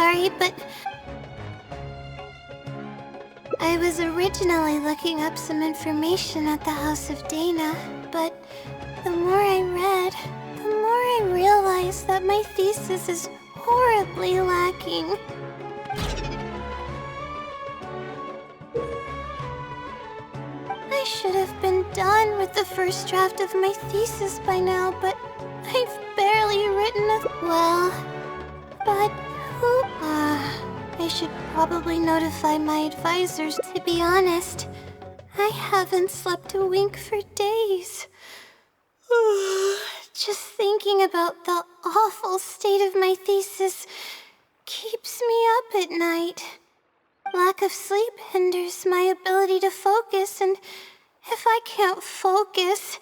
sorry, but I was originally looking up some information at the House of Dana, but the more I read, the more I realized that my thesis is horribly lacking. I should have been done with the first draft of my thesis by now, but I've barely written a... Well, but who... I should probably notify my advisors. To be honest, I haven't slept a wink for days. Just thinking about the awful state of my thesis keeps me up at night. Lack of sleep hinders my ability to focus, and if I can't focus,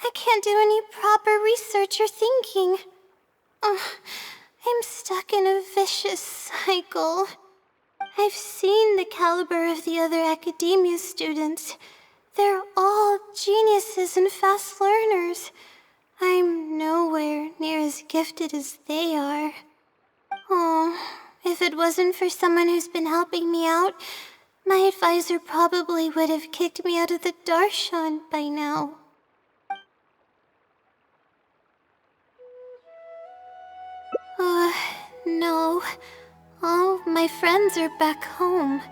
I can't do any proper research or thinking. I'm stuck in a vicious cycle. I've seen the caliber of the other academia students. They're all geniuses and fast learners. I'm nowhere near as gifted as they are. Oh, if it wasn't for someone who's been helping me out, my advisor probably would have kicked me out of the Darshan by now. No. All my friends are back home.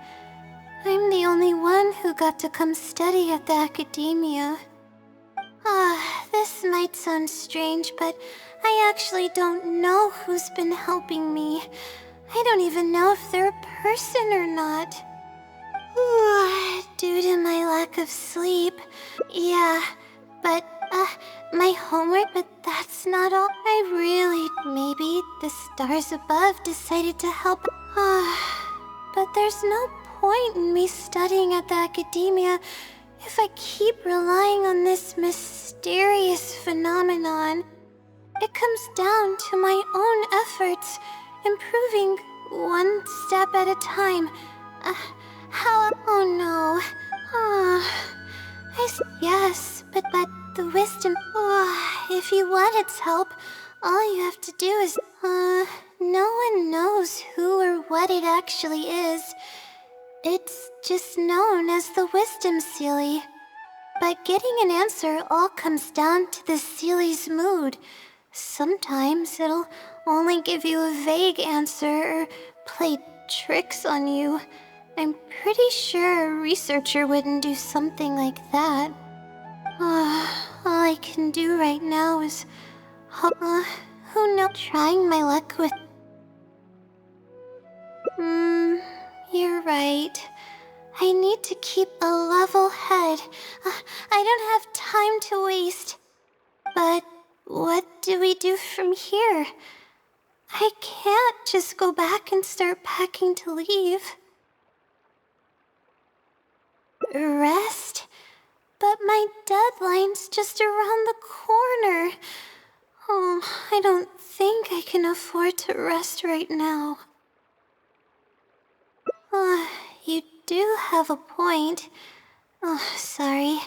I'm the only one who got to come study at the academia. This might sound strange, but I actually don't know who's been helping me. I don't even know if they're a person or not. Due to my lack of sleep. Yeah, but, my homework, but that's not all. Maybe the stars above decided to help. But there's no point in me studying at the academia if I keep relying on this mysterious phenomenon. It comes down to my own efforts, improving one step at a time. Oh no. Yes, but the wisdom... if you want its help, all you have to do is... no one knows who or what it actually is. It's just known as the Wisdom Seelie. But getting an answer all comes down to the Seelie's mood. Sometimes it'll only give you a vague answer or play tricks on you. I'm pretty sure a researcher wouldn't do something like that. All I can do right now is... who knows? Trying my luck with... You're right. I need to keep a level head. I don't have time to waste. But what do we do from here? I can't just go back and start packing to leave. Rest? But my deadline's just around the corner. I don't think I can afford to rest right now. You do have a point. Sorry.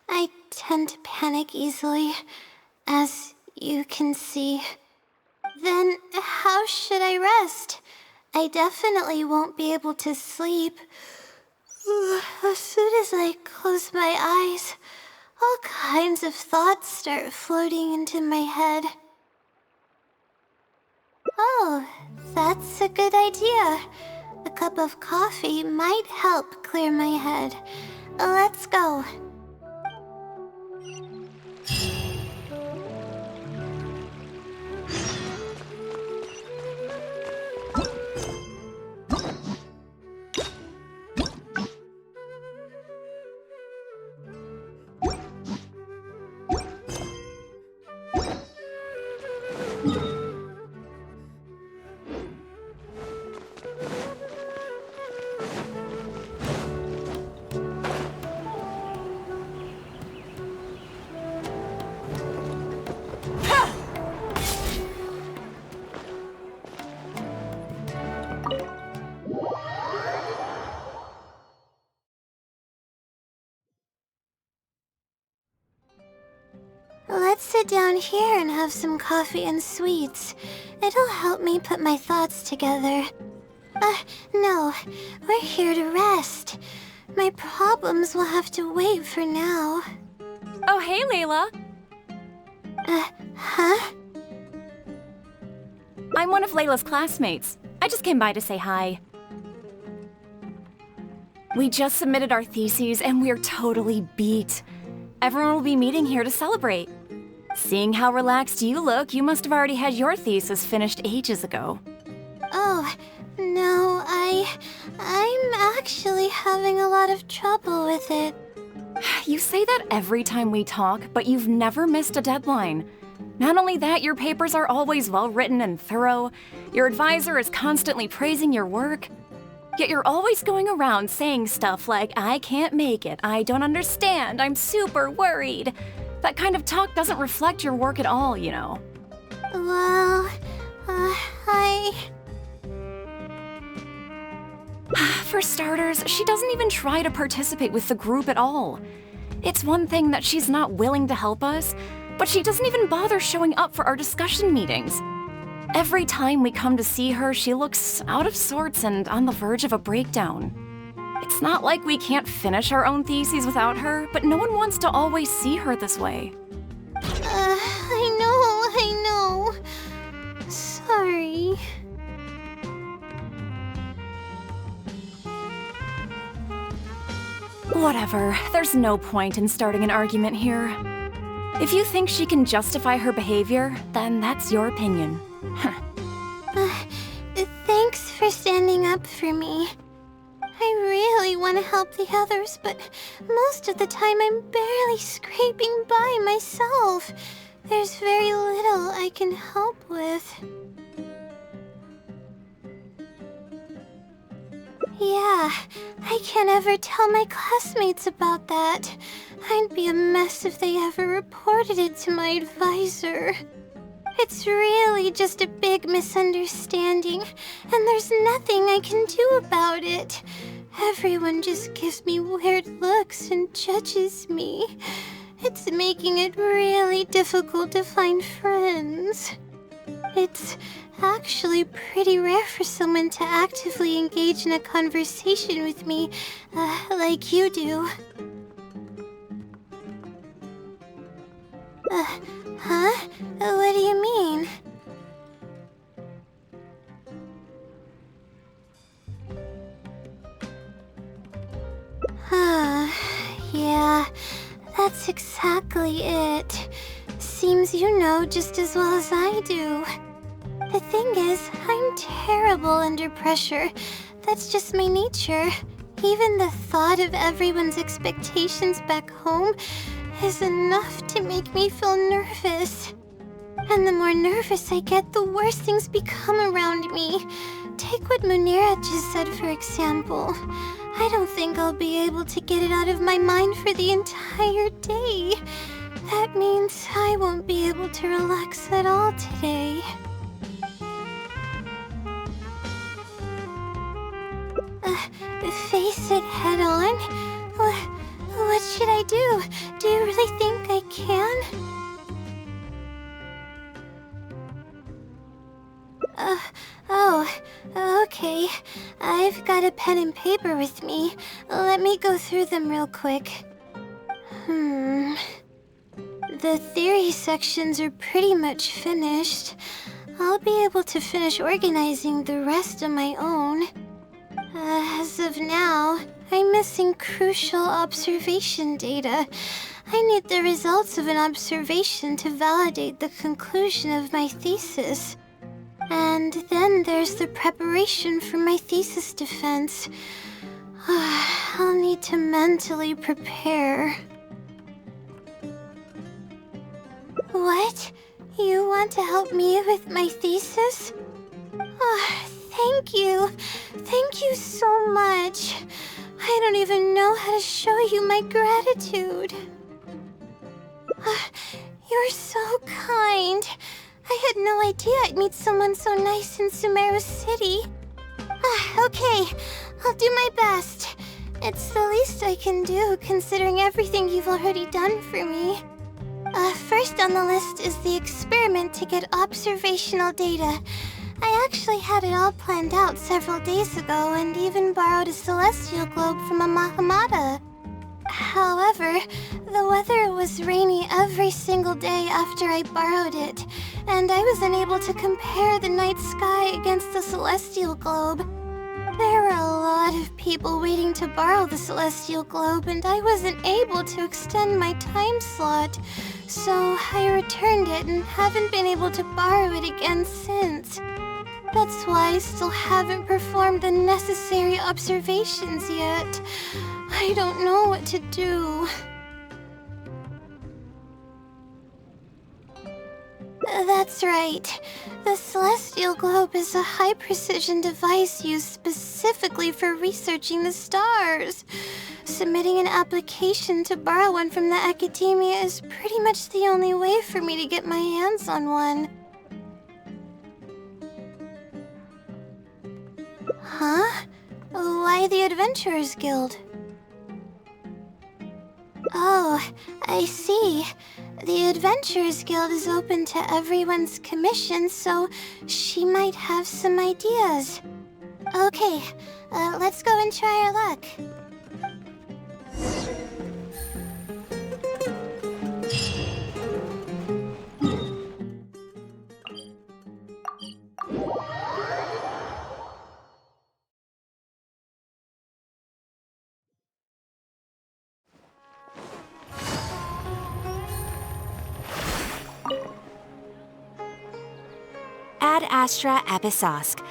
I tend to panic easily, as you can see. Then how should I rest? I definitely won't be able to sleep. As soon as I close my eyes, all kinds of thoughts start floating into my head. Oh, that's a good idea. A cup of coffee might help clear my head. Let's go. Let's sit down here and have some coffee and sweets. It'll help me put my thoughts together. No. We're here to rest. My problems will have to wait for now. Oh, hey, Layla. Huh? I'm one of Layla's classmates. I just came by to say hi. We just submitted our theses and we're totally beat. Everyone will be meeting here to celebrate. Seeing how relaxed you look, you must have already had your thesis finished ages ago. Oh, no, I'm actually having a lot of trouble with it. You say that every time we talk, but you've never missed a deadline. Not only that, your papers are always well-written and thorough. Your advisor is constantly praising your work. Yet you're always going around saying stuff like, I can't make it, I don't understand, I'm super worried. That kind of talk doesn't reflect your work at all, you know. Well, For starters, she doesn't even try to participate with the group at all. It's one thing that she's not willing to help us, but she doesn't even bother showing up for our discussion meetings. Every time we come to see her, she looks out of sorts and on the verge of a breakdown. It's not like we can't finish our own theses without her, but no one wants to always see her this way. I know. Sorry. Whatever, there's no point in starting an argument here. If you think she can justify her behavior, then that's your opinion. Thanks for standing up for me. I really want to help the others, but most of the time I'm barely scraping by myself. There's very little I can help with. Yeah, I can't ever tell my classmates about that. I'd be a mess if they ever reported it to my advisor. It's really just a big misunderstanding, and there's nothing I can do about it. Everyone just gives me weird looks and judges me. It's making it really difficult to find friends. It's actually pretty rare for someone to actively engage in a conversation with me, like you do. Huh? What do you mean? Yeah, that's exactly it. Seems you know just as well as I do. The thing is, I'm terrible under pressure. That's just my nature. Even the thought of everyone's expectations back home is enough to make me feel nervous. And the more nervous I get, the worse things become around me. Take what Munira just said, for example. I don't think I'll be able to get it out of my mind for the entire day. That means I won't be able to relax at all today. Face it head on? What should I do? Do you really think I can? Okay. I've got a pen and paper with me. Let me go through them real quick. The theory sections are pretty much finished. I'll be able to finish organizing the rest on my own. As of now, I'm missing crucial observation data. I need the results of an observation to validate the conclusion of my thesis. And then there's the preparation for my thesis defense. I'll need to mentally prepare. What? You want to help me with my thesis? Thank you. Thank you so much. I don't even know how to show you my gratitude. You're so kind. I had no idea I'd meet someone so nice in Sumeru City. Okay, I'll do my best. It's the least I can do, considering everything you've already done for me. First on the list is the experiment to get observational data. I actually had it all planned out several days ago and even borrowed a celestial globe from a Mahamada. However, the weather was rainy every single day after I borrowed it, and I was unable to compare the night sky against the celestial globe. There were a lot of people waiting to borrow the celestial globe, and I wasn't able to extend my time slot, so I returned it and haven't been able to borrow it again since. That's why I still haven't performed the necessary observations yet. I don't know what to do. That's right. The Celestial Globe is a high-precision device used specifically for researching the stars. Submitting an application to borrow one from the academia is pretty much the only way for me to get my hands on one. Huh? Why the Adventurers Guild? Oh, I see. The Adventurers Guild is open to everyone's commission, so she might have some ideas. Okay, let's go and try our luck. Ad Astra Abyssosque.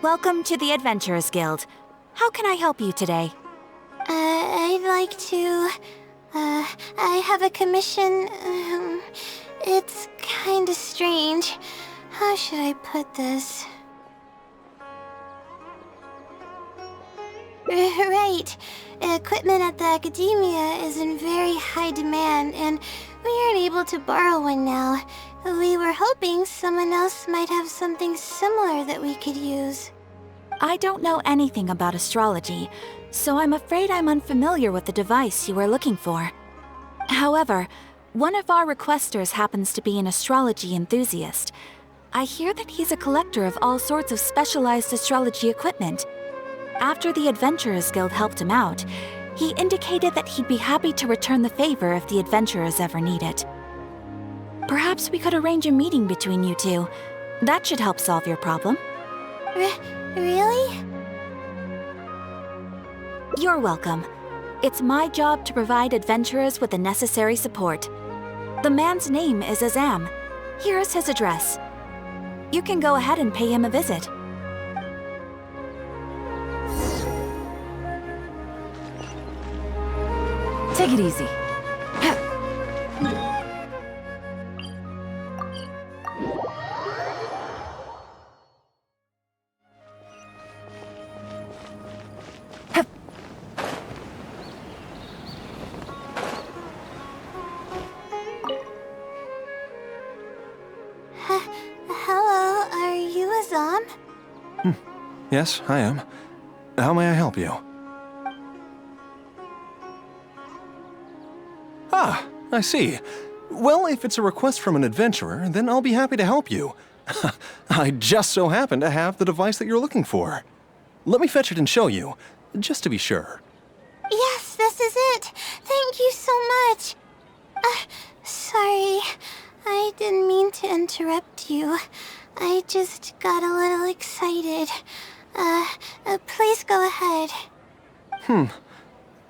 Welcome to the Adventurers Guild. How can I help you today? I'd like to... I have a commission. It's kinda strange. How should I put this? Right. Equipment at the academia is in very high demand, and we aren't able to borrow one now. We were hoping someone else might have something similar that we could use. I don't know anything about astrology, so I'm afraid I'm unfamiliar with the device you are looking for. However, one of our requesters happens to be an astrology enthusiast. I hear that he's a collector of all sorts of specialized astrology equipment. After the Adventurers Guild helped him out, he indicated that he'd be happy to return the favor if the adventurers ever need it. Perhaps we could arrange a meeting between you two. That should help solve your problem. Really? You're welcome. It's my job to provide adventurers with the necessary support. The man's name is Azam. Here's his address. You can go ahead and pay him a visit. Take it easy. Hello, are you Azam? Yes, I am. How may I help you? Ah, I see. Well, if it's a request from an adventurer, then I'll be happy to help you. I just so happen to have the device that you're looking for. Let me fetch it and show you, just to be sure. Yes, this is it. Thank you so much. Sorry. I didn't mean to interrupt you. I just got a little excited. Please go ahead.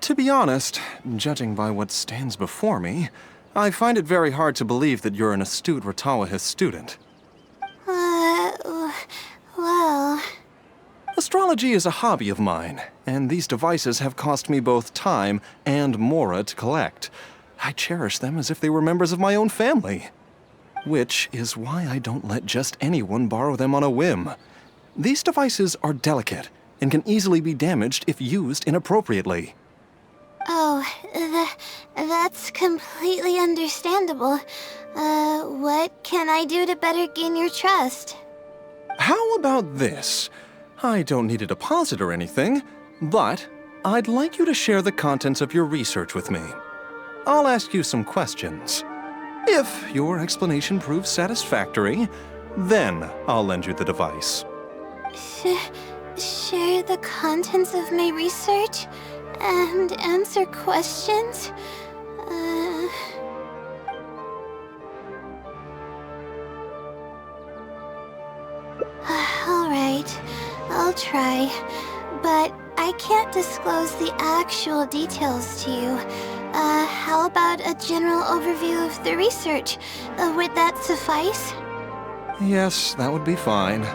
To be honest, judging by what stands before me, I find it very hard to believe that you're an astute Ratawahist student. Well... Astrology is a hobby of mine, and these devices have cost me both time and mora to collect. I cherish them as if they were members of my own family. Which is why I don't let just anyone borrow them on a whim. These devices are delicate and can easily be damaged if used inappropriately. Oh, that's completely understandable. What can I do to better gain your trust? How about this? I don't need a deposit or anything, but I'd like you to share the contents of your research with me. I'll ask you some questions. If your explanation proves satisfactory, then I'll lend you the device. Share the contents of my research and answer questions? Alright, I'll try. But I can't disclose the actual details to you. How about a general overview of the research? Would that suffice? Yes, that would be fine.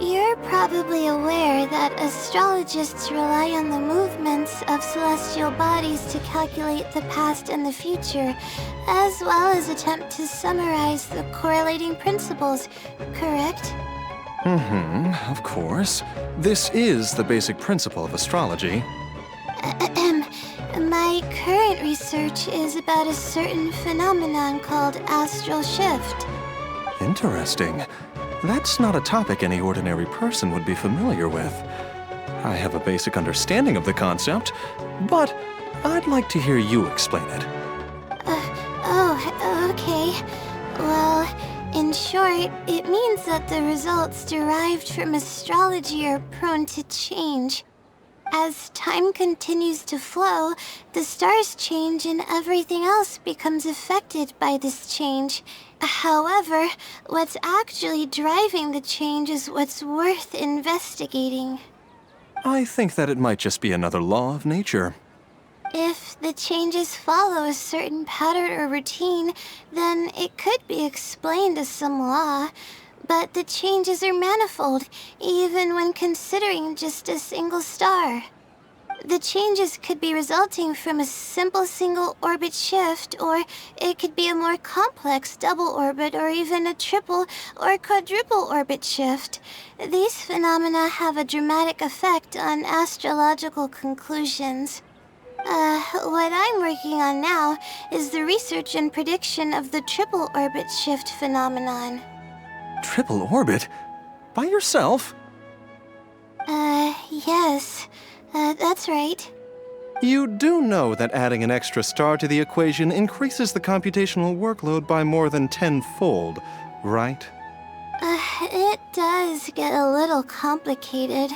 You're probably aware that astrologists rely on the movements of celestial bodies to calculate the past and the future, as well as attempt to summarize the correlating principles, correct? Of course. This is the basic principle of astrology. My current research is about a certain phenomenon called astral shift. Interesting. That's not a topic any ordinary person would be familiar with. I have a basic understanding of the concept, but I'd like to hear you explain it. Okay. Well, in short, it means that the results derived from astrology are prone to change. As time continues to flow, the stars change and everything else becomes affected by this change. However, what's actually driving the change is what's worth investigating. I think that it might just be another law of nature. If the changes follow a certain pattern or routine, then it could be explained as some law. But the changes are manifold, even when considering just a single star. The changes could be resulting from a simple single orbit shift, or it could be a more complex double orbit, or even a triple or quadruple orbit shift. These phenomena have a dramatic effect on astrological conclusions. What I'm working on now is the research and prediction of the triple orbit shift phenomenon. Triple orbit? By yourself? Yes. That's right. You do know that adding an extra star to the equation increases the computational workload by more than tenfold, right? It does get a little complicated,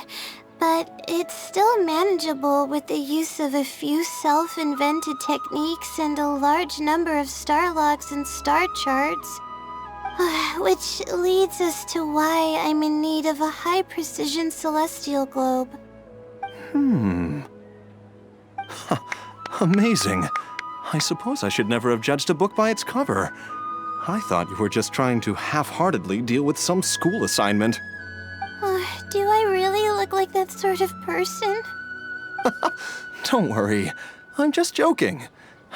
but it's still manageable with the use of a few self-invented techniques and a large number of star logs and star charts. Which leads us to why I'm in need of a high-precision celestial globe. Amazing. I suppose I should never have judged a book by its cover. I thought you were just trying to half-heartedly deal with some school assignment. Do I really look like that sort of person? Don't worry. I'm just joking.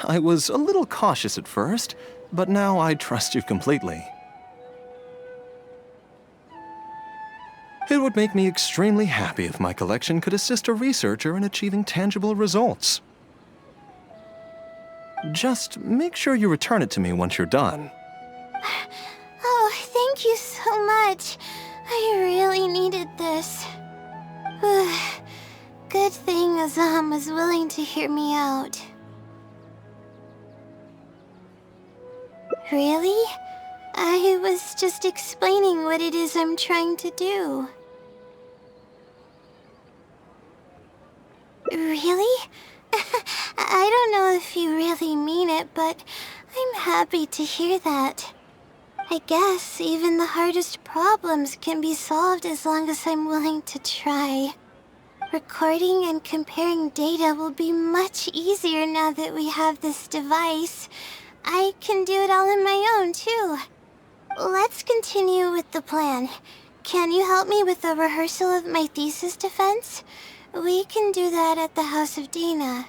I was a little cautious at first, but now I trust you completely. It would make me extremely happy if my collection could assist a researcher in achieving tangible results. Just make sure you return it to me once you're done. Oh, thank you so much. I really needed this. Good thing Azam was willing to hear me out. Really? I was just explaining what it is I'm trying to do. Really? I don't know if you really mean it, but I'm happy to hear that. I guess even the hardest problems can be solved as long as I'm willing to try. Recording and comparing data will be much easier now that we have this device. I can do it all on my own, too. Let's continue with the plan. Can you help me with the rehearsal of my thesis defense? We can do that at the House of Dana.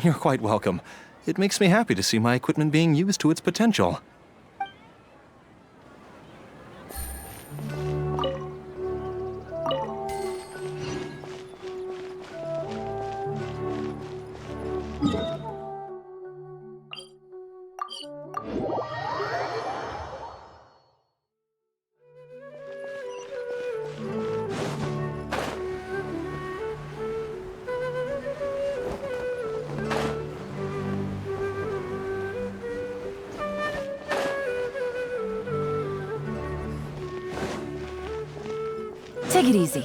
You're quite welcome. It makes me happy to see my equipment being used to its potential. Take it easy.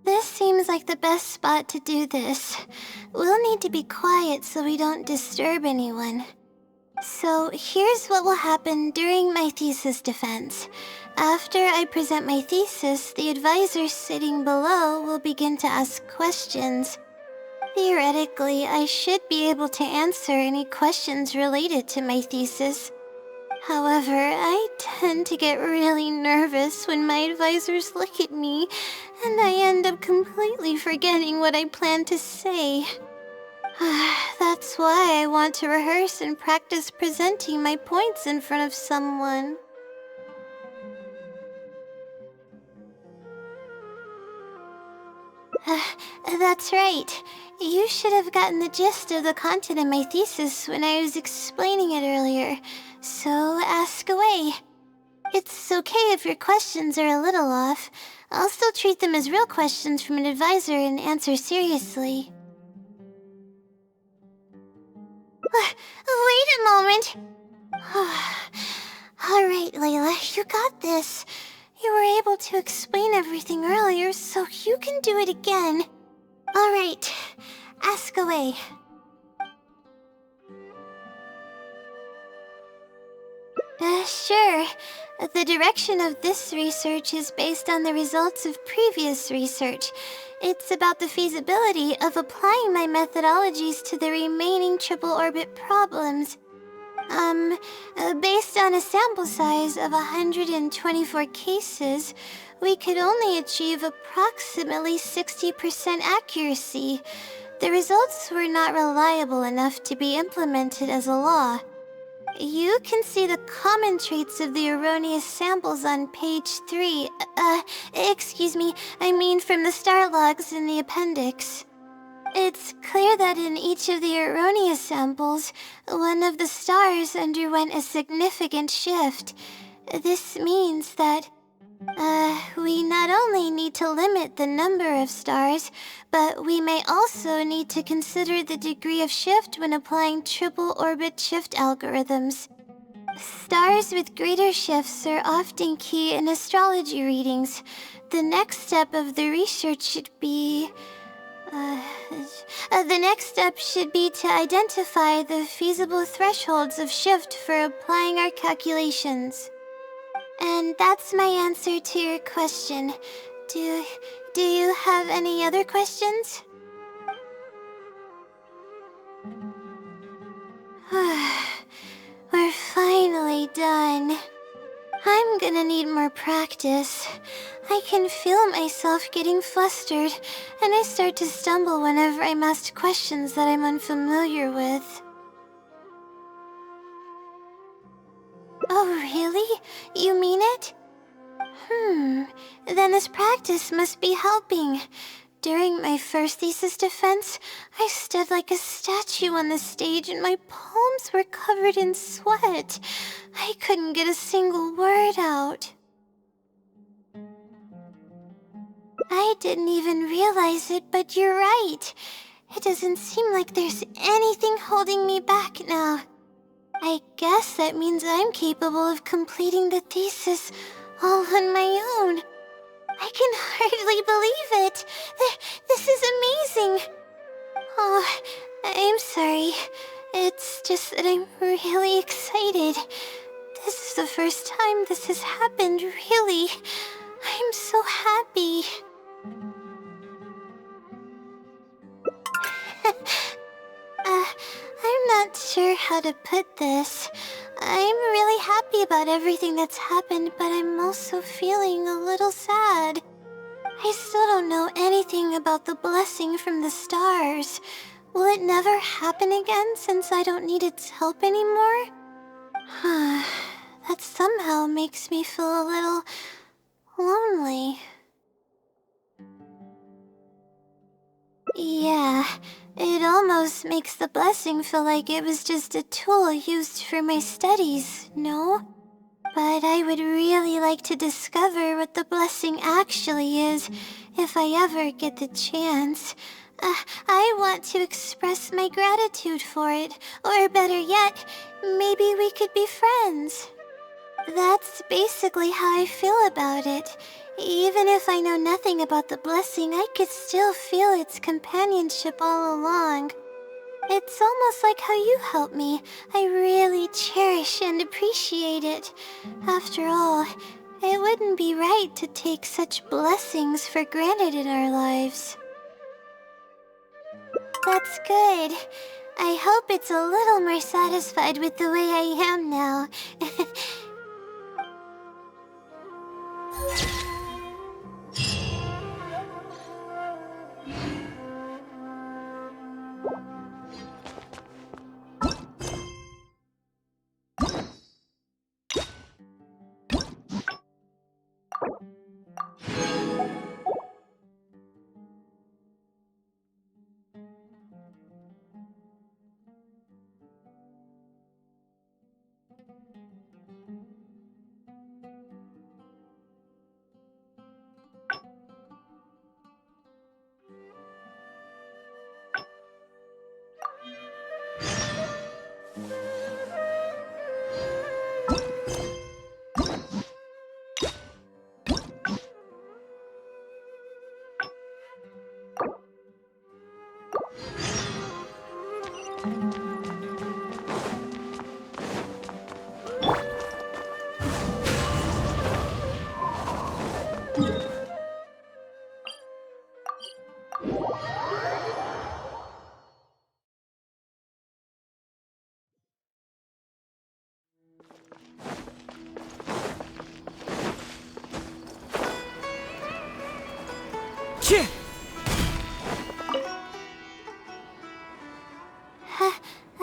This seems like the best spot to do this. We'll need to be quiet so we don't disturb anyone. So here's what will happen during my thesis defense. After I present my thesis, the advisor sitting below will begin to ask questions. Theoretically, I should be able to answer any questions related to my thesis. However, I tend to get really nervous when my advisors look at me, and I end up completely forgetting what I plan to say. That's why I want to rehearse and practice presenting my points in front of someone. That's right. You should have gotten the gist of the content of my thesis when I was explaining it earlier, so ask away. It's okay if your questions are a little off. I'll still treat them as real questions from an advisor and answer seriously. Wait a moment. Alright, Layla, you got this. You were able to explain everything earlier, so you can do it again. Alright, ask away. Sure. The direction of this research is based on the results of previous research. It's about the feasibility of applying my methodologies to the remaining triple orbit problems. Based on a sample size of 124 cases, we could only achieve approximately 60% accuracy. The results were not reliable enough to be implemented as a law. You can see the common traits of the erroneous samples on page 3. Excuse me, I mean from the star logs in the appendix. It's clear that in each of the erroneous samples, one of the stars underwent a significant shift. This means that, we not only need to limit the number of stars, but we may also need to consider the degree of shift when applying triple orbit shift algorithms. Stars with greater shifts are often key in astrology readings. The next step of the research should be... the next step should be to identify the feasible thresholds of shift for applying our calculations. And that's my answer to your question. Do you have any other questions? We're finally done. I'm gonna need more practice. I can feel myself getting flustered, and I start to stumble whenever I'm asked questions that I'm unfamiliar with. Oh, really? You mean it? Then this practice must be helping. During my first thesis defense, I stood like a statue on the stage and my palms were covered in sweat. I couldn't get a single word out. I didn't even realize it, but you're right. It doesn't seem like there's anything holding me back now. I guess that means I'm capable of completing the thesis all on my own. I can hardly believe it. This is amazing. Oh, I'm sorry. It's just that I'm really excited. This is the first time this has happened, really. I'm so happy. I'm not sure how to put this. I'm really happy about everything that's happened, but I'm also feeling a little sad. I still don't know anything about the blessing from the stars. Will it never happen again since I don't need its help anymore? That somehow makes me feel a little lonely. Yeah, it almost makes the blessing feel like it was just a tool used for my studies, no? But I would really like to discover what the blessing actually is, if I ever get the chance. I want to express my gratitude for it, or better yet, maybe we could be friends. That's basically how I feel about it. Even if I know nothing about the blessing, I could still feel its companionship all along. It's almost like how you helped me. I really cherish and appreciate it. After all, it wouldn't be right to take such blessings for granted in our lives. That's good. I hope it's a little more satisfied with the way I am now.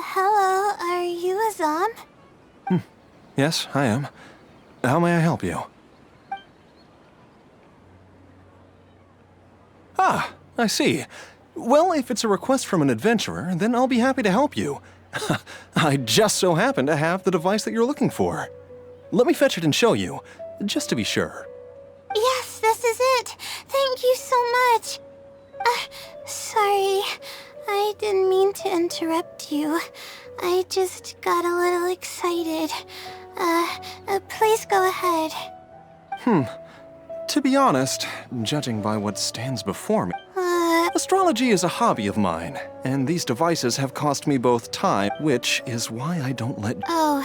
Hello, are you Azam? Yes, I am. How may I help you? Ah, I see. Well, if it's a request from an adventurer, then I'll be happy to help you. I just so happen to have the device that you're looking for. Let me fetch it and show you, just to be sure. Yes, this is it. Thank you so much. Sorry, I didn't mean to interrupt you. I just got a little excited. Please go ahead. To be honest, judging by what stands before me, astrology is a hobby of mine, and these devices have cost me both time, which is why I don't let... Oh,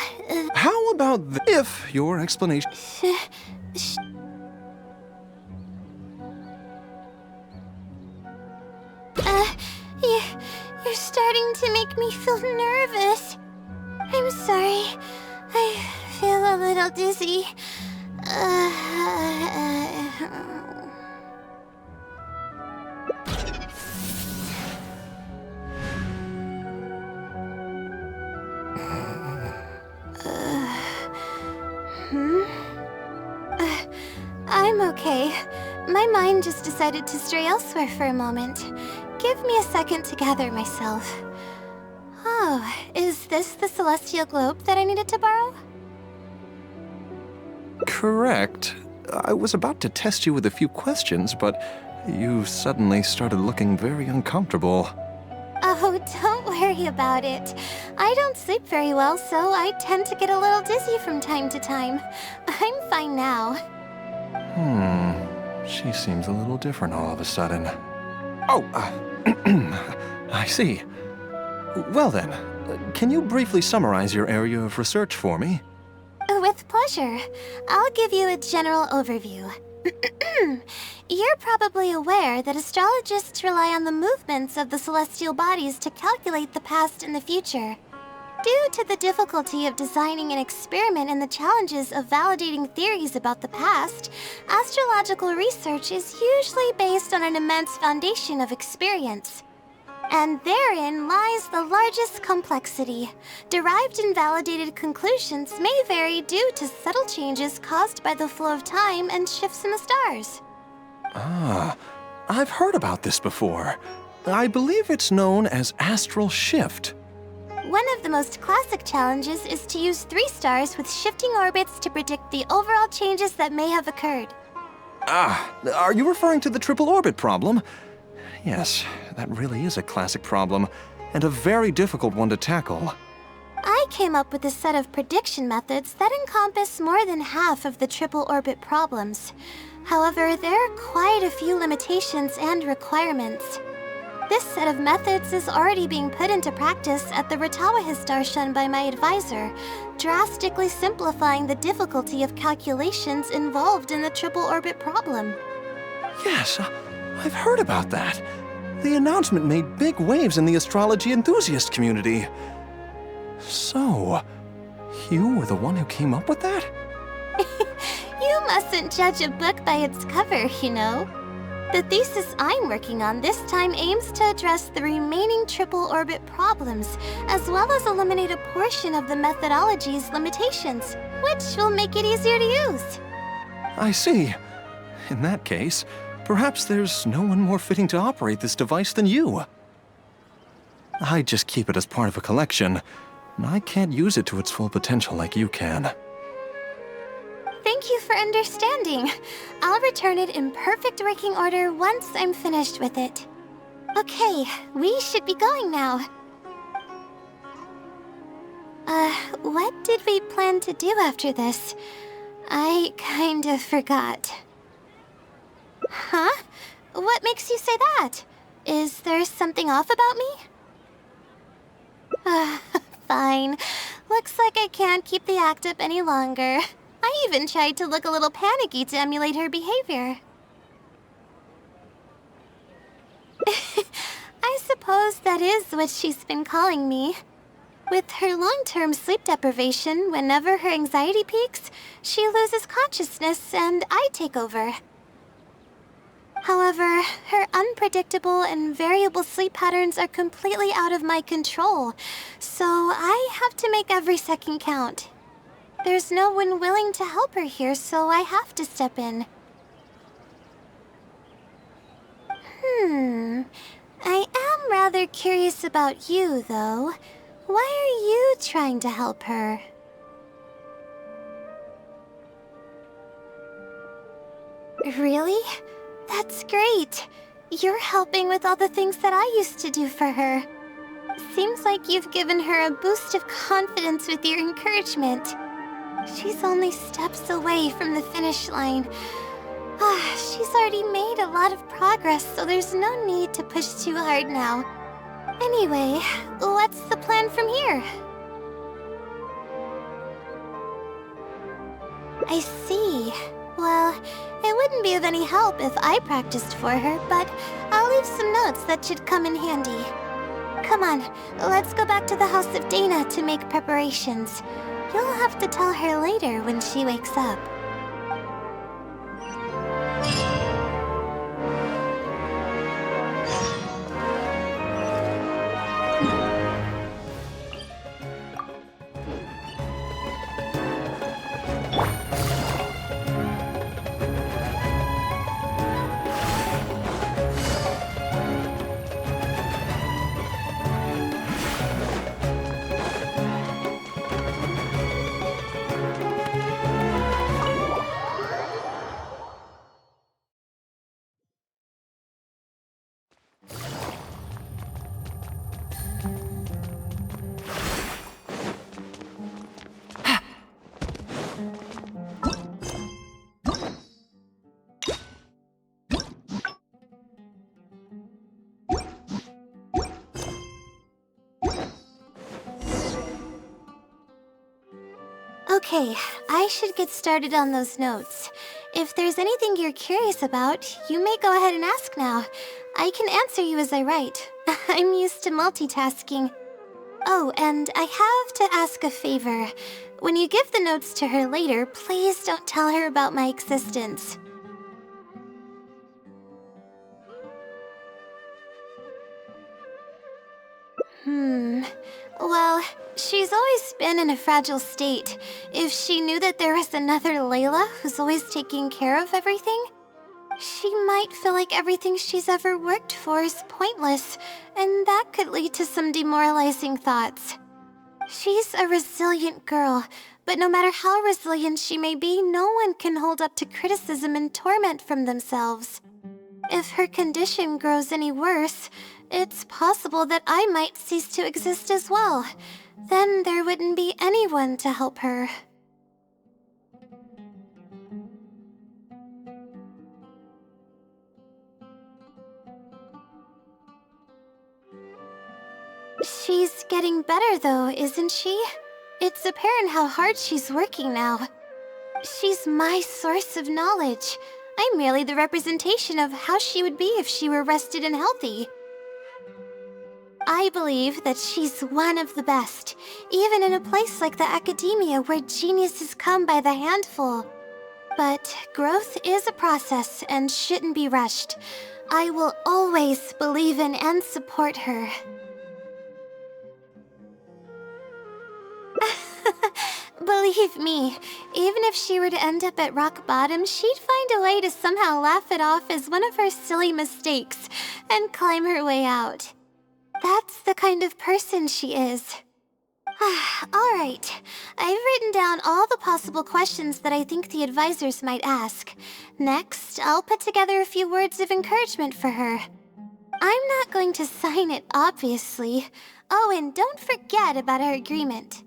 How about if your explanation... You're starting to make me feel nervous. I'm sorry. I feel a little dizzy. I'm okay. My mind just decided to stray elsewhere for a moment. Give me a second to gather myself. Oh, is this the celestial globe that I needed to borrow? Correct. I was about to test you with a few questions, but you suddenly started looking very uncomfortable. Oh, don't worry about it. I don't sleep very well, so I tend to get a little dizzy from time to time. I'm fine now. She seems a little different all of a sudden. Oh, I see. Well then, can you briefly summarize your area of research for me? With pleasure. I'll give you a general overview. You're probably aware that astrologists rely on the movements of the celestial bodies to calculate the past and the future. Due to the difficulty of designing an experiment and the challenges of validating theories about the past, astrological research is usually based on an immense foundation of experience. And therein lies the largest complexity. Derived and validated conclusions may vary due to subtle changes caused by the flow of time and shifts in the stars. Ah, I've heard about this before. I believe it's known as astral shift. One of the most classic challenges is to use 3 stars with shifting orbits to predict the overall changes that may have occurred. Ah, are you referring to the triple orbit problem? Yes, that really is a classic problem, and a very difficult one to tackle. I came up with a set of prediction methods that encompass more than half of the triple orbit problems. However, there are quite a few limitations and requirements. This set of methods is already being put into practice at the Ratawa Starshan by my advisor, drastically simplifying the difficulty of calculations involved in the triple orbit problem. Yes, I've heard about that. The announcement made big waves in the astrology enthusiast community. So, you were the one who came up with that? You mustn't judge a book by its cover, you know. The thesis I'm working on this time aims to address the remaining triple orbit problems, as well as eliminate a portion of the methodology's limitations, which will make it easier to use. I see. In that case, perhaps there's no one more fitting to operate this device than you. I just keep it as part of a collection. I can't use it to its full potential like you can. Thank you for understanding. I'll return it in perfect working order once I'm finished with it. Okay, we should be going now. What did we plan to do after this? I kind of forgot. Huh? What makes you say that? Is there something off about me? Fine. Looks like I can't keep the act up any longer. I even tried to look a little panicky to emulate her behavior. I suppose that is what she's been calling me. With her long-term sleep deprivation, whenever her anxiety peaks, she loses consciousness and I take over. However, her unpredictable and variable sleep patterns are completely out of my control, so I have to make every second count. There's no one willing to help her here, so I have to step in. I am rather curious about you, though. Why are you trying to help her? Really? That's great. You're helping with all the things that I used to do for her. Seems like you've given her a boost of confidence with your encouragement. She's only steps away from the finish line. She's already made a lot of progress, so there's no need to push too hard now. Anyway, what's the plan from here? I see. Well, it wouldn't be of any help if I practiced for her, but I'll leave some notes that should come in handy. Come on, let's go back to the house of Dana to make preparations. You'll have to tell her later when she wakes up. Okay, I should get started on those notes. If there's anything you're curious about, you may go ahead and ask now. I can answer you as I write. I'm used to multitasking. Oh, and I have to ask a favor. When you give the notes to her later, please don't tell her about my existence. Well, she's always been in a fragile state. If she knew that there was another Layla who's always taking care of everything, she might feel like everything she's ever worked for is pointless, and that could lead to some demoralizing thoughts. She's a resilient girl, but no matter how resilient she may be, no one can hold up to criticism and torment from themselves. If her condition grows any worse, it's possible that I might cease to exist as well. Then there wouldn't be anyone to help her. She's getting better though, isn't she? It's apparent how hard she's working now. She's my source of knowledge. I'm merely the representation of how she would be if she were rested and healthy. I believe that she's one of the best, even in a place like the academia where geniuses come by the handful. But growth is a process and shouldn't be rushed. I will always believe in and support her. Believe me, even if she were to end up at rock bottom, she'd find a way to somehow laugh it off as one of her silly mistakes and climb her way out. That's the kind of person she is. Alright, I've written down all the possible questions that I think the advisors might ask. Next, I'll put together a few words of encouragement for her. I'm not going to sign it, obviously. Oh, and don't forget about our agreement.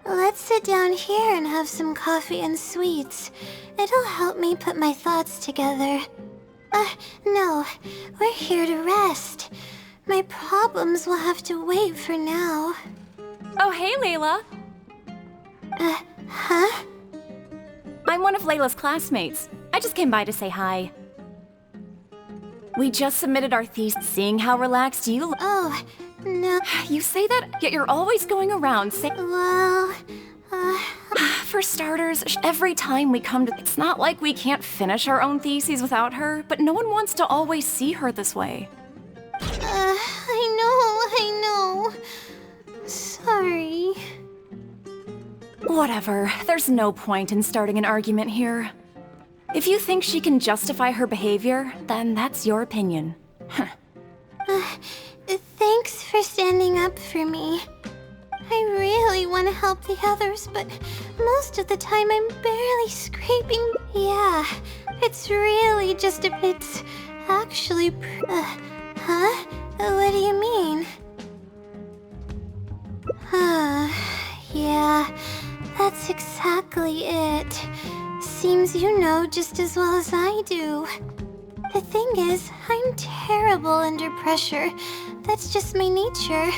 Let's sit down here and have some coffee and sweets. It'll help me put my thoughts together. No. We're here to rest. My problems will have to wait for now. Oh, hey, Layla. Huh? I'm one of Layla's classmates. I just came by to say hi. We just submitted our thesis, seeing how relaxed you look. Oh, no. You say that, yet you're always going around saying... Well, For starters, every time we come to... It's not like we can't finish our own theses without her, but no one wants to always see her this way. I know. Sorry. Whatever, there's no point in starting an argument here. If you think she can justify her behavior, then that's your opinion. Thanks for standing up for me. I really want to help the others, but most of the time I'm barely scraping. Yeah, it's really just it's actually huh? What do you mean? Yeah, that's exactly it. Seems you know just as well as I do. The thing is, I'm terrible under pressure. That's just my nature.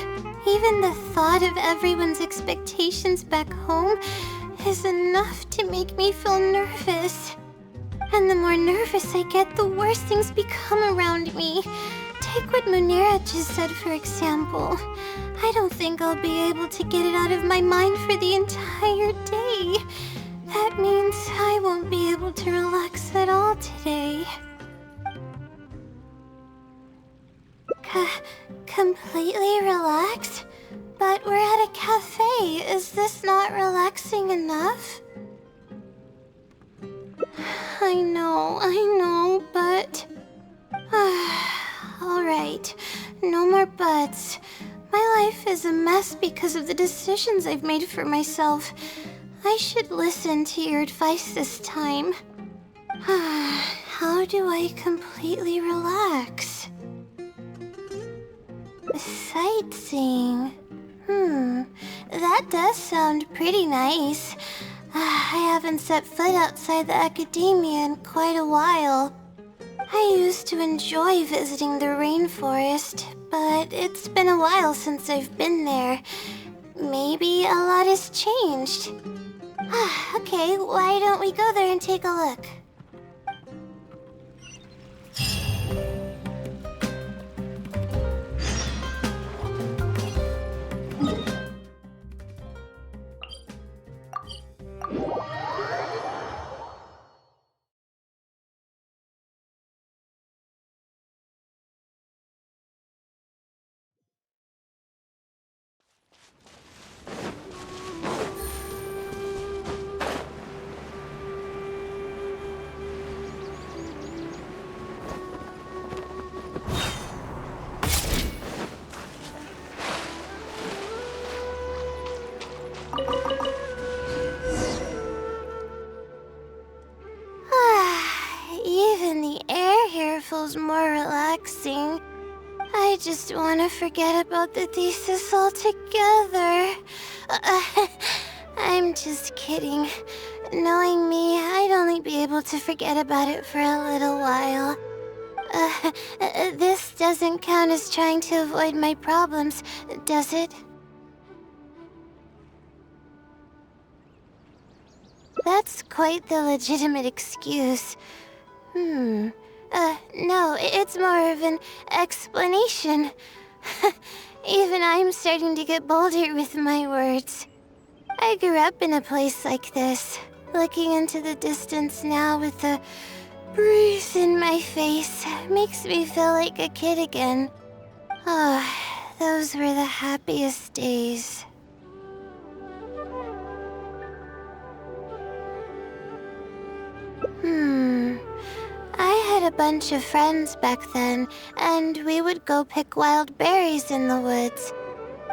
Even the thought of everyone's expectations back home is enough to make me feel nervous. And the more nervous I get, the worse things become around me. Take what Munira just said, for example. I don't think I'll be able to get it out of my mind for the entire day. That means I won't be able to relax at all today. Completely relax? But we're at a cafe. Is this not relaxing enough? I know, but... Alright, no more buts. My life is a mess because of the decisions I've made for myself. I should listen to your advice this time. How do I completely relax? Sightseeing. That does sound pretty nice. I haven't set foot outside the academia in quite a while. I used to enjoy visiting the rainforest, but it's been a while since I've been there. Maybe a lot has changed. Okay, why don't we go there and take a look? Even the air here feels more relaxing. I just want to forget about the thesis altogether. I'm just kidding. Knowing me, I'd only be able to forget about it for a little while. This doesn't count as trying to avoid my problems, does it? That's quite the legitimate excuse. No, it's more of an explanation. Even I'm starting to get bolder with my words. I grew up in a place like this, looking into the distance now with the breeze in my face makes me feel like a kid again. Oh, those were the happiest days. I had a bunch of friends back then, and we would go pick wild berries in the woods.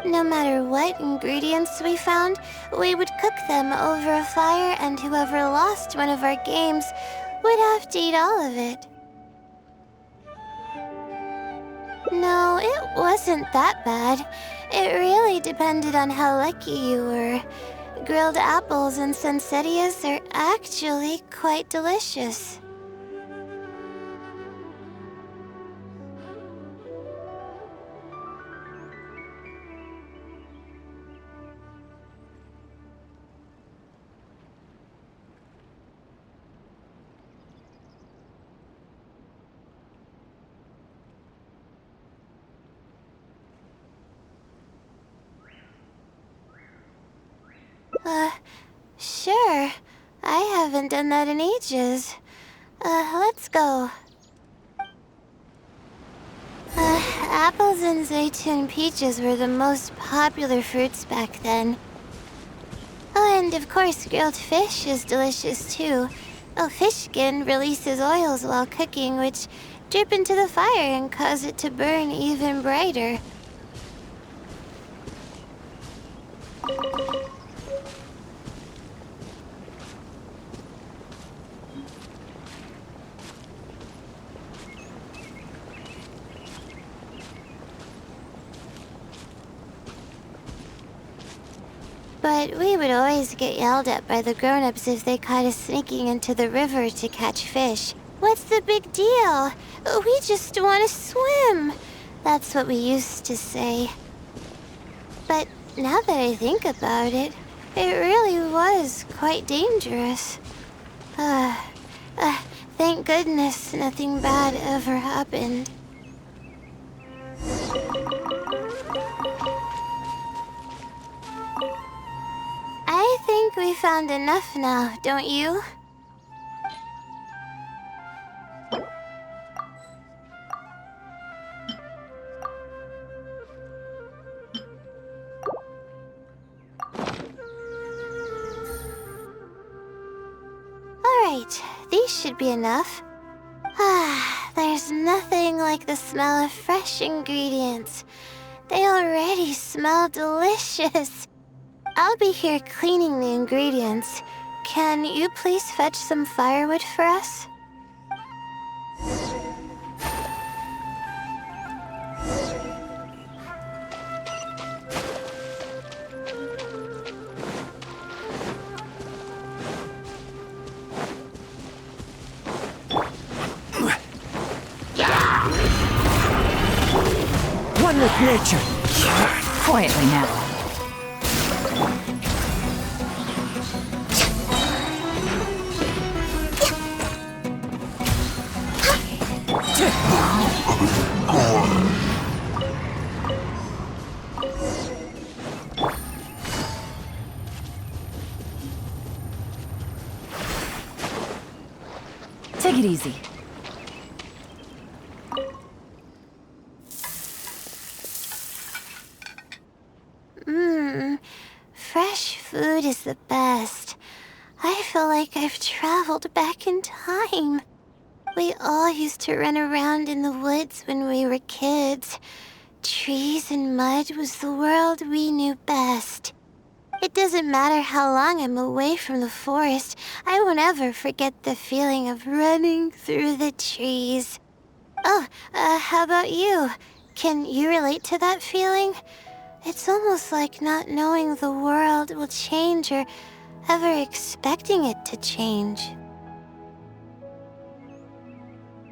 No matter what ingredients we found, we would cook them over a fire, and whoever lost one of our games would have to eat all of it. No, it wasn't that bad. It really depended on how lucky you were. Grilled apples and poinsettias are actually quite delicious. Sure. I haven't done that in ages. Let's go. Apples and zaytun peaches were the most popular fruits back then. Oh, and of course grilled fish is delicious too. Oh, fish skin releases oils while cooking, which drip into the fire and cause it to burn even brighter. But we would always get yelled at by the grown-ups if they caught us sneaking into the river to catch fish. What's the big deal? We just want to swim. That's what we used to say. But now that I think about it, it really was quite dangerous. Thank goodness nothing bad ever happened. I think we found enough now, don't you? Alright, these should be enough. There's nothing like the smell of fresh ingredients. They already smell delicious. I'll be here cleaning the ingredients. Can you please fetch some firewood for us? One with nature. Quietly now. Take it easy. Fresh food is the best. I feel like I've traveled back in time. We all used to run around in the woods when we were kids. Trees and mud was the world we knew best. It doesn't matter how long I'm away from the forest, I won't ever forget the feeling of running through the trees. Oh, how about you? Can you relate to that feeling? It's almost like not knowing the world will change or ever expecting it to change.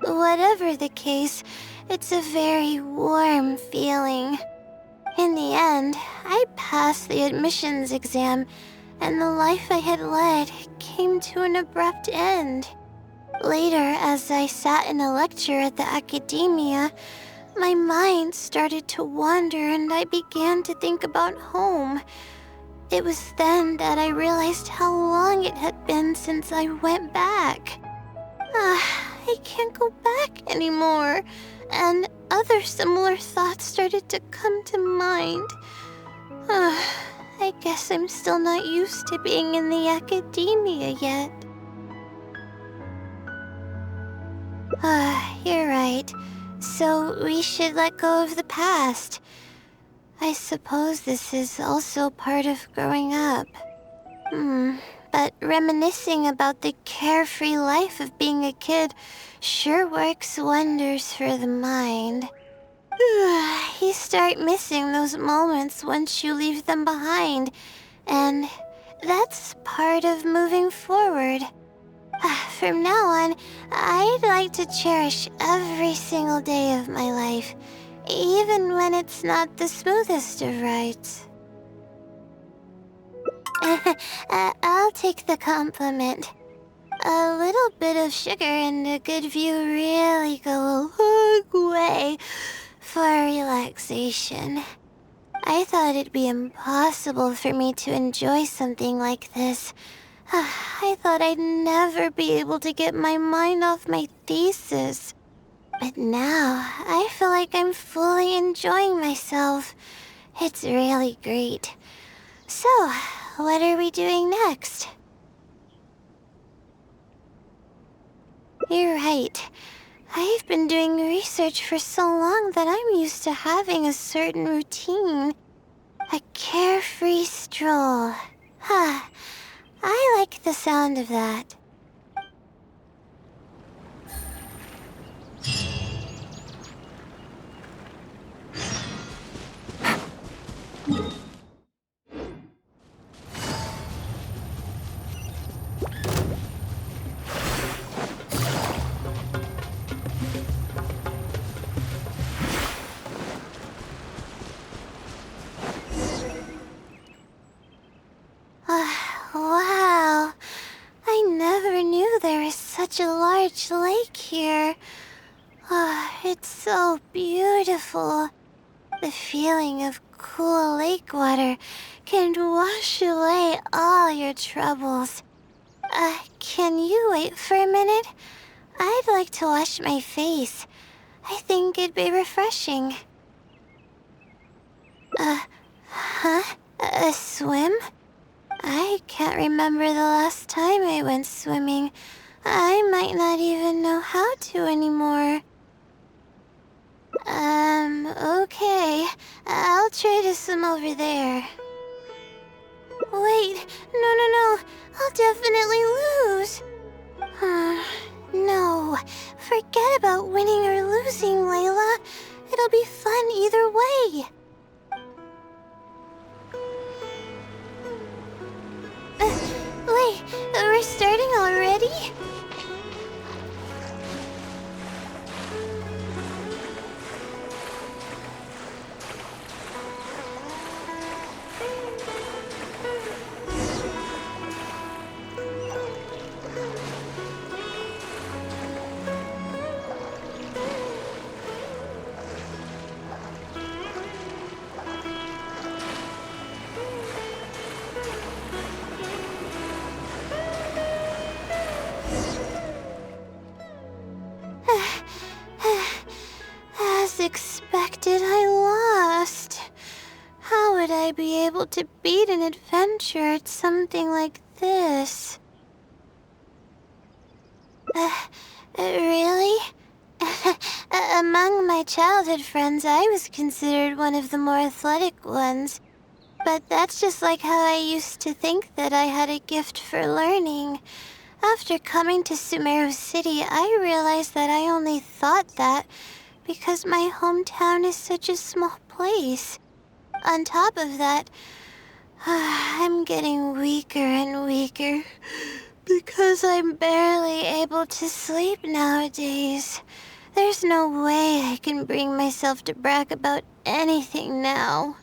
Whatever the case, it's a very warm feeling. In the end, I passed the admissions exam, and the life I had led came to an abrupt end. Later, as I sat in a lecture at the academia, my mind started to wander and I began to think about home. It was then that I realized how long it had been since I went back. I can't go back anymore, and other similar thoughts started to come to mind. I guess I'm still not used to being in the academia yet. You're right. So we should let go of the past. I suppose this is also part of growing up. But reminiscing about the carefree life of being a kid sure works wonders for the mind. You start missing those moments once you leave them behind, and that's part of moving forward. From now on, I'd like to cherish every single day of my life, even when it's not the smoothest of rides. I'll take the compliment. A little bit of sugar and a good view really go a long way for relaxation. I thought it'd be impossible for me to enjoy something like this. I thought I'd never be able to get my mind off my thesis. But now, I feel like I'm fully enjoying myself. It's really great. So, what are we doing next? You're right. I've been doing research for so long that I'm used to having a certain routine. A carefree stroll. I like the sound of that. Wow. I never knew there was such a large lake here. It's so beautiful. The feeling of cool lake water can wash away all your troubles. Can you wait for a minute? I'd like to wash my face. I think it'd be refreshing. A swim? I can't remember the last time I went swimming. I might not even know how to anymore. Okay. I'll try to swim over there. Wait, no. I'll definitely lose. No. Forget about winning or losing, Layla. It'll be fun either way. Wait, we're starting already? As expected, I lost. How would I be able to beat an adventure at something like this? Really? Among my childhood friends, I was considered one of the more athletic ones. But that's just like how I used to think that I had a gift for learning. After coming to Sumeru City, I realized that I only thought that because my hometown is such a small place. On top of that, I'm getting weaker and weaker because I'm barely able to sleep nowadays. There's no way I can bring myself to brag about anything now.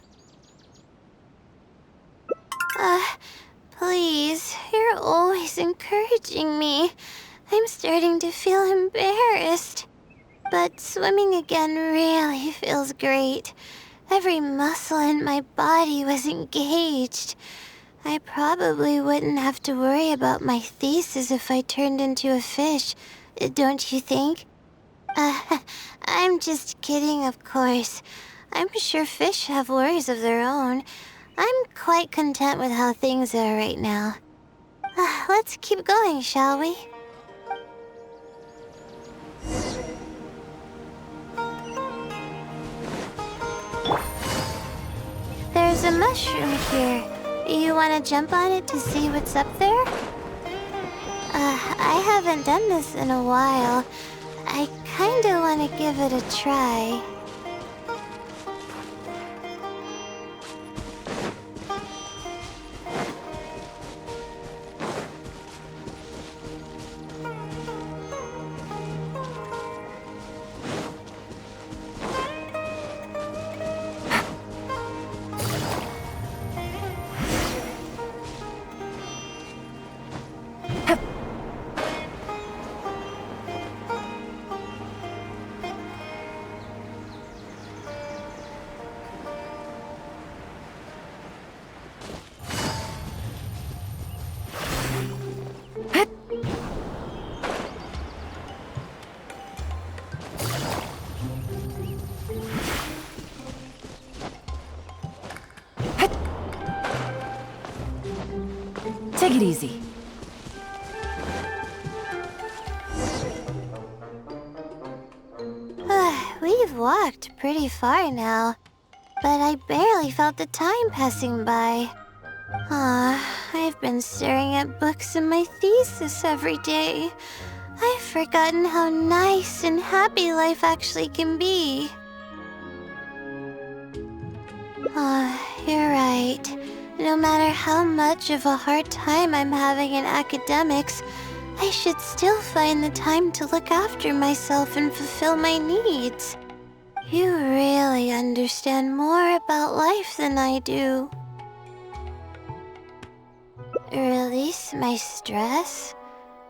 Please, you're always encouraging me. I'm starting to feel embarrassed. But swimming again really feels great. Every muscle in my body was engaged. I probably wouldn't have to worry about my thesis if I turned into a fish, don't you think? I'm just kidding, of course. I'm sure fish have worries of their own. I'm quite content with how things are right now. Let's keep going, shall we? There's a mushroom here. You want to jump on it to see what's up there? I haven't done this in a while. I kinda want to give it a try. Take it easy. We've walked pretty far now, but I barely felt the time passing by. I've been staring at books in my thesis every day. I've forgotten how nice and happy life actually can be. You're right. No matter how much of a hard time I'm having in academics, I should still find the time to look after myself and fulfill my needs. You really understand more about life than I do. Release my stress?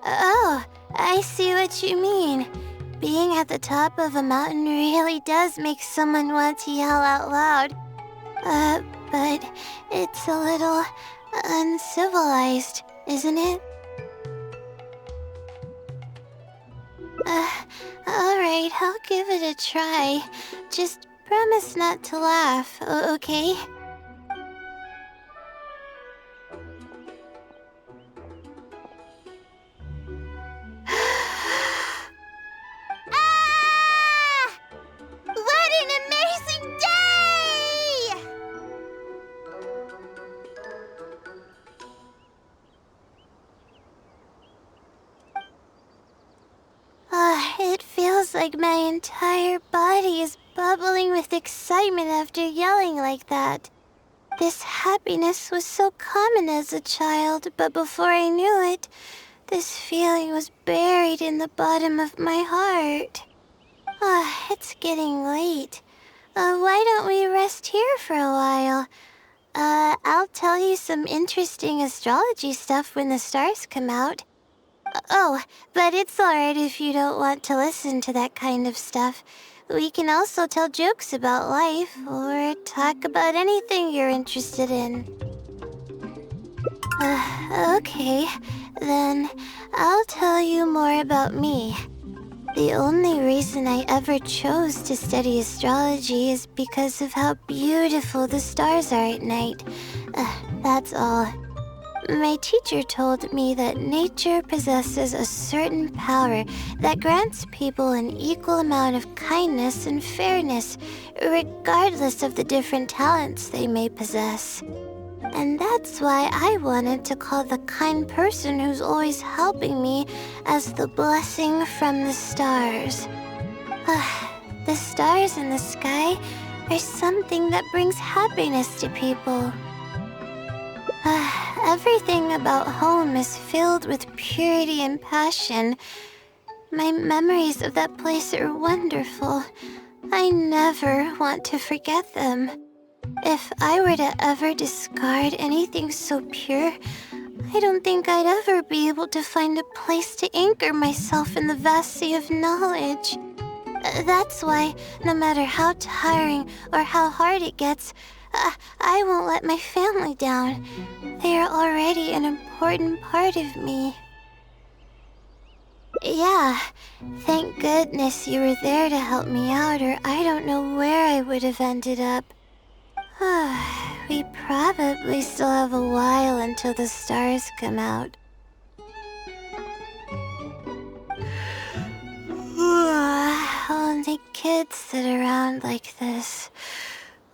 Oh, I see what you mean. Being at the top of a mountain really does make someone want to yell out loud. But it's a little uncivilized, isn't it? Alright, I'll give it a try. Just promise not to laugh, okay? Ah! like my entire body is bubbling with excitement after yelling like that. This happiness was so common as a child, but before I knew it, this feeling was buried in the bottom of my heart. It's getting late. Why don't we rest here for a while? I'll tell you some interesting astrology stuff when the stars come out. Oh, but it's alright if you don't want to listen to that kind of stuff. We can also tell jokes about life, or talk about anything you're interested in. Okay, then I'll tell you more about me. The only reason I ever chose to study astrology is because of how beautiful the stars are at night. That's all. My teacher told me that nature possesses a certain power that grants people an equal amount of kindness and fairness, regardless of the different talents they may possess. And that's why I wanted to call the kind person who's always helping me as the blessing from the stars. The stars in the sky are something that brings happiness to people. Everything about home is filled with purity and passion. My memories of that place are wonderful. I never want to forget them. If I were to ever discard anything so pure, I don't think I'd ever be able to find a place to anchor myself in the vast sea of knowledge. That's why, no matter how tiring or how hard it gets, I won't let my family down. They are already an important part of me. Yeah, thank goodness you were there to help me out, or I don't know where I would have ended up. We probably still have a while until the stars come out. Only kids sit around like this,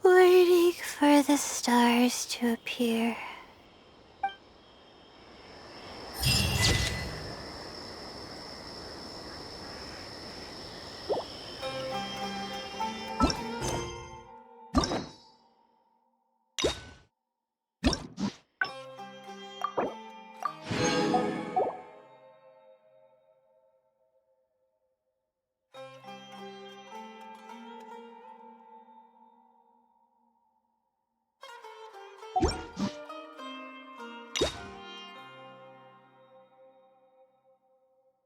waiting for the stars to appear.